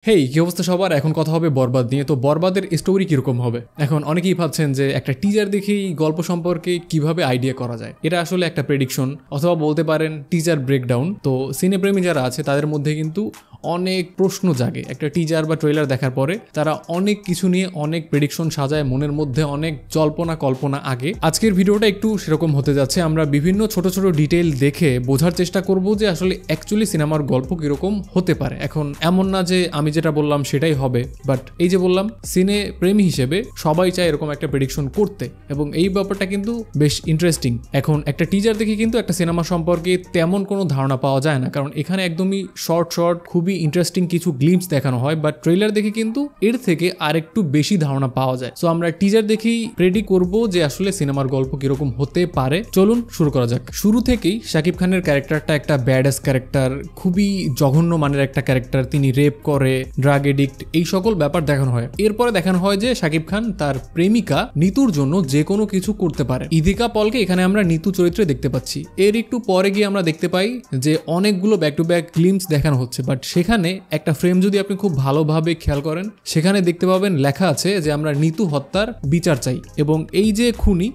হেই কি অবস্থা সবার। এখন কথা হবে বরবাদ নিয়ে। তো বরবাদের স্টোরি কিরকম হবে, এখন অনেকেই ভাবছেন যে একটা টিজার দেখেই গল্প সম্পর্কে কিভাবে আইডিয়া করা যায়। এটা আসলে একটা প্রেডিকশন অথবা বলতে পারেন টিজার ব্রেকডাউন। তো সিনেপ্রেমী যারা আছে তাদের মধ্যে কিন্তু অনেক প্রশ্ন জাগে একটা টিজার বা ট্রেলার দেখার পরে। তারা অনেক কিছু নিয়ে অনেক প্রেডিকশন সাজায়, মনের মধ্যে অনেক জল্পনা কল্পনা আগে। আজকের ভিডিওটা একটু সেরকম হতে যাচ্ছে। আমরা বিভিন্ন ছোট ছোট ডিটেইল দেখে বোঝার চেষ্টা করব যে আসলে অ্যাকচুয়ালি সিনেমার গল্প কিরকম হতে পারে। এখন এমন না যে আমি যেটা বললাম সেটাই হবে, বাট এই যে বললাম সিনে প্রেমী হিসেবে সবাই চায় এরকম একটা প্রেডিকশন করতে, এবং এই ব্যাপারটা কিন্তু বেশ ইন্টারেস্টিং। এখন একটা টিজার দেখে কিন্তু একটা সিনেমা সম্পর্কে তেমন কোনো ধারণা পাওয়া যায় না, কারণ এখানে একদমই শর্ট খুবই ইন্টারেস্টিং কিছু গ্লিম্পস দেখানো হয়, বাট ট্রেলার দেখে কিন্তু এর থেকে আরেকটু বেশি ধারণা পাওয়া যায়। সো আমরা টিজার দেখেই প্রেডিক্ট করব যে আসলে সিনেমার গল্প কিরকম হতে পারে। চলুন শুরু করা যাক। শুরু থেকেই শাকিব খানের ক্যারেক্টারটা একটা ব্যাডাস ক্যারেক্টার, খুবই জঘন্য মানের একটা ক্যারেক্টার। তিনি রেপ করে, ড্রাগ এডিক্ট, এই সকল ব্যাপার দেখানো হয়। এরপরে দেখানো হয় যে শাকিব খান তার প্রেমিকা নিতুর জন্য যে কোনো কিছু করতে পারে। ইদিকা পলকে এখানে আমরা নিতু চরিত্রে দেখতে পাচ্ছি। এর একটু পরে গিয়ে আমরা দেখতে পাই যে অনেকগুলো ব্যাক টু ব্যাক গ্লিম্পস দেখানো হচ্ছে, বাট সেখানে একটা ফ্রেম যদি আপনি খুব ভালোভাবে খেয়াল করেন, সেখানে দেখতে পাবেন লেখা আছে যে আমরা নিতু হত্যার বিচার চাই, এবং এই যে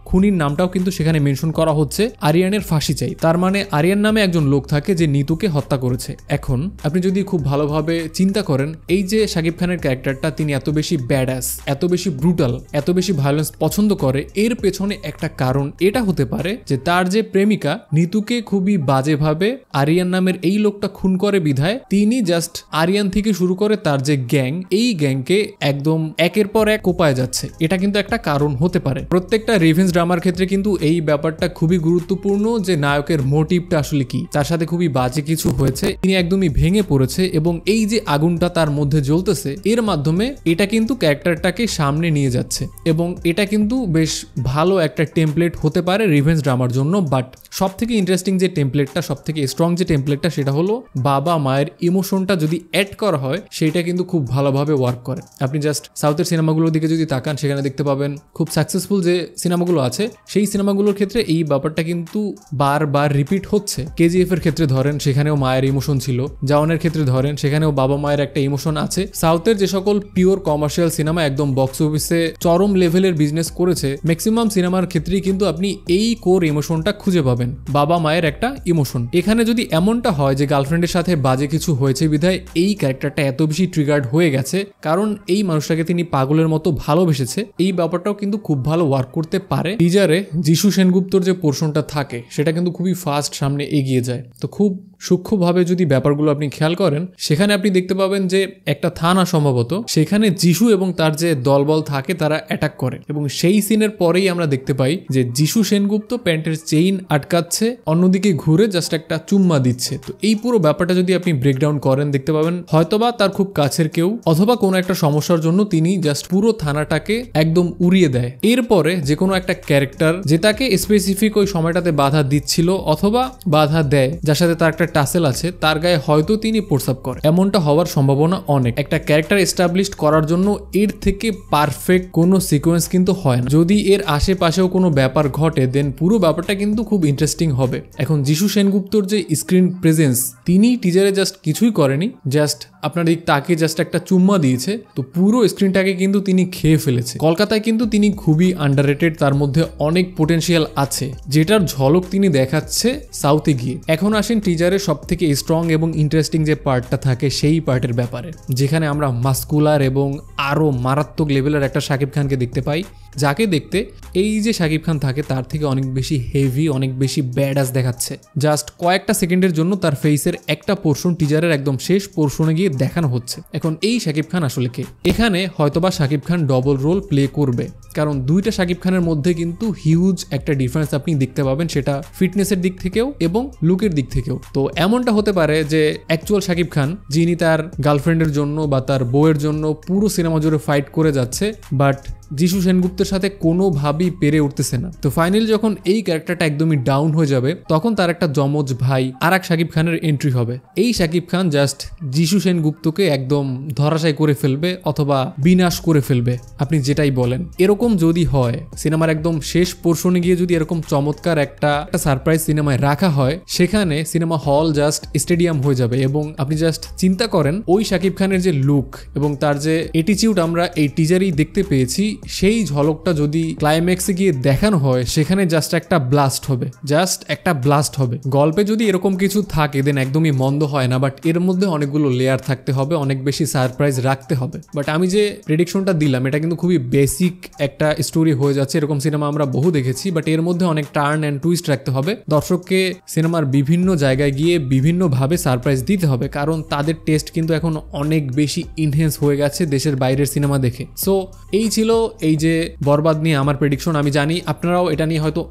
খুনির নামটাও কিন্তু সেখানে মেনশন করা হচ্ছে, আরিয়ানের ফাঁসি চাই। তার মানে আরিয়ান নামে একজন লোক থাকে যে নিতুকে হত্যা করেছে। এখন আপনি যদি খুব ভালোভাবে চিন্তা করেন, এই যে শাকিব খানের ক্যারেক্টারটা তিনি এত বেশি ব্যাডাস, এত বেশি ব্রুটাল, এত বেশি ভায়োলেন্স পছন্দ করে, এর পেছনে একটা কারণ এটা হতে পারে যে তার যে প্রেমিকা নিতুকে খুবই বাজেভাবে আরিয়ান নামের এই লোকটা খুন করে বিধায় তিনি জাস্ট আরিয়ান থেকে শুরু করে তার যে গ্যাং, এই গ্যাংকে একদম একের পর এক কোপায় যাচ্ছে। এটা কিন্তু একটা কারণ হতে পারে। প্রত্যেকটা রিভেঞ্জ ড্রামার ক্ষেত্রে কিন্তু এই ব্যাপারটা খুবই গুরুত্বপূর্ণ যে নায়কের মোটিভটা আসলে কি। তার সাথে খুবই বাজে কিছু হয়েছে, তিনি একদমই ভেঙে পড়েছে, এবং এই যে আগুনটা তার মধ্যে জ্বলতেছে এর মাধ্যমে এটা কিন্তু ক্যারেক্টারটাকে সামনে নিয়ে যাচ্ছে, এবং এটা কিন্তু বেশ ভালো একটা টেমপ্লেট হতে পারে রিভেঞ্জ ড্রামার জন্য। বাট সব থেকে ইন্টারেস্টিং যে টেমপ্লেটটা, সব থেকে স্ট্রং যে টেমপ্লেটটা, সেটা হলো বাবা মায়ের ইমোশনটা যদি অ্যাড করা হয় সেটা কিন্তু খুব ভালোভাবে ওয়ার্ক করে। আপনি জাস্ট সাউথের সিনেমাগুলোর দিকে যদি তাকান, সেখানে দেখতে পাবেন খুব সাকসেসফুল যে সিনেমাগুলো আছে সেই সিনেমাগুলোর ক্ষেত্রে এই ব্যাপারটা কিন্তু বারবার রিপিট হচ্ছে। কেজিএফ এর ক্ষেত্রে ধরেন, সেখানেও মায়ের ইমোশন ছিল। জাওয়ানের ক্ষেত্রে ধরেন, সেখানেও বাবা মায়ের একটা ইমোশন আছে। সাউথের যে সকল পিওর কমার্শিয়াল সিনেমা একদম বক্স অফিসে চরম লেভেলের বিজনেস করেছে, ম্যাক্সিমাম সিনেমার ক্ষেত্রেই কিন্তু আপনি এই কোর ইমোশনটা খুঁজে পাবেন, বাবা মায়ের একটা ইমোশন। এখানে যদি এমনটা হয় যে গার্লফ্রেন্ডের সাথে বাজে কিছু হয়েছে বিধায় এই ক্যারেক্টারটা এত বেশি ট্রিগার্ড হয়ে গেছে কারণ এই মানুষটাকে তিনি পাগলের মতো ভালোবেসেছে, এই ব্যাপারটাও কিন্তু খুব ভালো ওয়ার্ক করতে পারে। টিজারে যিশু সেনগুপ্তর যে পোর্শনটা থাকে সেটা কিন্তু খুবই ফাস্ট সামনে এগিয়ে যায়। তো খুব সূক্ষ্মভাবে যদি ব্যাপারগুলো আপনি খেয়াল করেন, সেখানে আপনি দেখতে পাবেন যে একটা থানা সম্ভবত, সেখানে যিশু এবং তার যে দলবল থাকে তারা অ্যাটাক করে, এবং সেই সিনের পরেই আমরা দেখতে পাই যে যিশু সেনগুপ্ত প্যান্টের চেইন আটকাচ্ছে, অন্যদিকে ঘুরে জাস্ট একটা চুম্মা দিচ্ছে। তো এই পুরো ব্যাপারটা যদি আপনি ব্রেকডাউন করেন, দেখতে পাবেন হয়তোবা তার খুব কাছের কেউ অথবা কোনো একটা সমস্যার জন্য তিনি জাস্ট পুরো থানাটাকে একদম উড়িয়ে দেয়। এরপরে যে কোনো একটা ক্যারেক্টার যে তাকে স্পেসিফিক ওই সময়টাতে বাধা দিচ্ছিল অথবা বাধা দেয়, যার সাথে তার একটা টাসেল আছে, তার গায়ে হয়তো তিনি প্রস্রাব করে, এমনটা হওয়ার সম্ভাবনা অনেক। একটা ক্যারেক্টার এস্টাবলিশ করার জন্য এর থেকে পারফেক্ট কোনো সিকোয়েন্স কিন্তু হয় না। যদি এর আশেপাশেও কোনো ব্যাপার ঘটে, দেন পুরো ব্যাপারটা কিন্তু খুব ইন্টারেস্টিং হবে। এখন যিশু সেনগুপ্তর যে স্ক্রিন প্রেজেন্স, তিনি টিজারে জাস্ট কিছুই করেনি, জাস্ট আপনার তাকে জাস্ট একটা চুম্মা দিয়েছে, তো পুরো স্ক্রিনটাকে কিন্তু তিনি খেয়ে ফেলেছে। কলকাতায় কিন্তু তিনি খুবই আন্ডাররেটেড, তার মধ্যে অনেক পোটেনশিয়াল আছে যেটার ঝলক তিনি দেখাচ্ছে সাউথে গিয়ে। এখন আসেন টিজারে সব থেকে স্ট্রং এবং ইন্টারেস্টিং যে পার্টটা থাকে সেই পার্টের ব্যাপারে, যেখানে আমরা মাস্কুলার এবং আরো মারাত্মক লেভেলের একটা শাকিব খানকে দেখতে পাই, যাকে দেখতে এই যে শাকিব খান থাকে তার থেকে অনেক বেশি হেভি, অনেক বেশি ব্যাডাস দেখাচ্ছে। জাস্ট কয়েকটা সেকেন্ডের জন্য তার ফেসের একটা পোর্শন টিজারের একদম শেষ পোর্শনে গিয়ে দেখানো হচ্ছে। এখন এই শাকিব খান আসলে কে? এখানে হয়তোবা Shakib Khan double role play করবে, কারণ দুইটা শাকিব খানের মধ্যে কিন্তু হিউজ একটা ডিফারেন্স আপনি দেখতে পাবেন, সেটা ফিটনেসের দিক থেকেও এবং লুকের দিক থেকেও। তো এমনটা হতে পারে যে অ্যাকচুয়াল শাকিব খান, যিনি তার গার্লফ্রেন্ডের জন্য বা তার বউয়ের জন্য পুরো সিনেমা জুড়ে ফাইট করে যাচ্ছে, বাট যিশু সেনগুপ্তের বন্ধুত্বের সাথে কোনোভাবেই পেরে উঠতেছে না। তো ফাইনালি যখন এই ক্যারেক্টারটা একদমই ডাউন হয়ে যাবে তখন তার একটা যমজ ভাই আরেক শাকিব খানের এন্ট্রি হবে। এই শাকিব খান জাস্ট যিশু সেনগুপ্তকে একদম ধরাশায়ী করে ফেলবে অথবা বিনাশ করে ফেলবে, আপনি যেটাই বলেন। এরকম যদি হয়, সিনেমার একদম শেষ পোর্শনে গিয়ে যদি এরকম চমৎকার একটা সারপ্রাইজ সিনেমায় রাখা হয়, সেখানে সিনেমা হল জাস্ট স্টেডিয়াম হয়ে যাবে। এবং আপনি জাস্ট চিন্তা করেন ওই শাকিব খানের যে লুক এবং তার যে অ্যাটিটিউড আমরা এই টিজারেই দেখতে পেয়েছি, সেই ঝলকটা যদি ক্লাইম্যাক্সে গিয়ে দেখানো হয় সেখানে জাস্ট একটা ব্লাস্ট হবে, জাস্ট একটা ব্লাস্ট হবে। গল্পে যদি এরকম কিছু থাকে দেন একদমই মন্দ হয় না, বাট এর মধ্যে অনেকগুলো লেয়ার থাকতে হবে, অনেক বেশি সারপ্রাইজ রাখতে হবে। বাট আমি যে প্রেডিকশনটা দিলাম এটা কিন্তু খুবই বেসিক একটা স্টোরি হয়ে যাচ্ছে। এরকম সিনেমা আমরা বহু দেখেছি, বাট এর মধ্যে অনেক টার্ন অ্যান্ড টুইস্ট রাখতে হবে। দর্শককে সিনেমার বিভিন্ন জায়গায় গিয়ে বিভিন্নভাবে সারপ্রাইজ দিতে হবে, কারণ তাদের টেস্ট কিন্তু এখন অনেক বেশি ইনহেন্স হয়ে গেছে দেশের বাইরের সিনেমা দেখে। সো এই ছিল এই যে বরবাদ নিয়ে আমার প্রেডিকশন। আমি জানি আপনারাও এটা নিয়ে হয়তো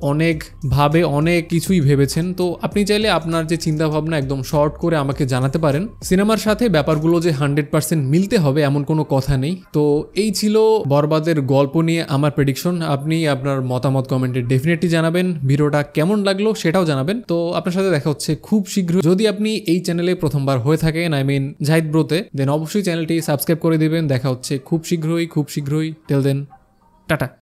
অনেক কিছুই ভেবেছেন। তো আপনি চাইলে আপনার যে চিন্তা ভাবনা একদম শর্ট করে আমাকে জানাতে পারেন। সিনেমার সাথে ব্যাপারগুলো যে 100% মিলতে হবে এমন কোনো কথা নেই। তো এই ছিল বরবাদের গল্প নিয়ে আমার প্রেডিকশন। আপনি আপনার মতামত কমেন্টে ডেফিনেটলি জানাবেন। ভিডিওটা কেমন লাগলো সেটাও জানাবেন। তো আপনার সাথে দেখা হচ্ছে খুব শীঘ্র। যদি আপনি এই চ্যানেলে প্রথমবার হয়ে থাকেন, আই মিন জাহিদ ব্রোতে, দেন অবশ্যই চ্যানেলটি সাবস্ক্রাইব করে দিবেন। দেখা হচ্ছে খুব শীঘ্রই। Till then, tata.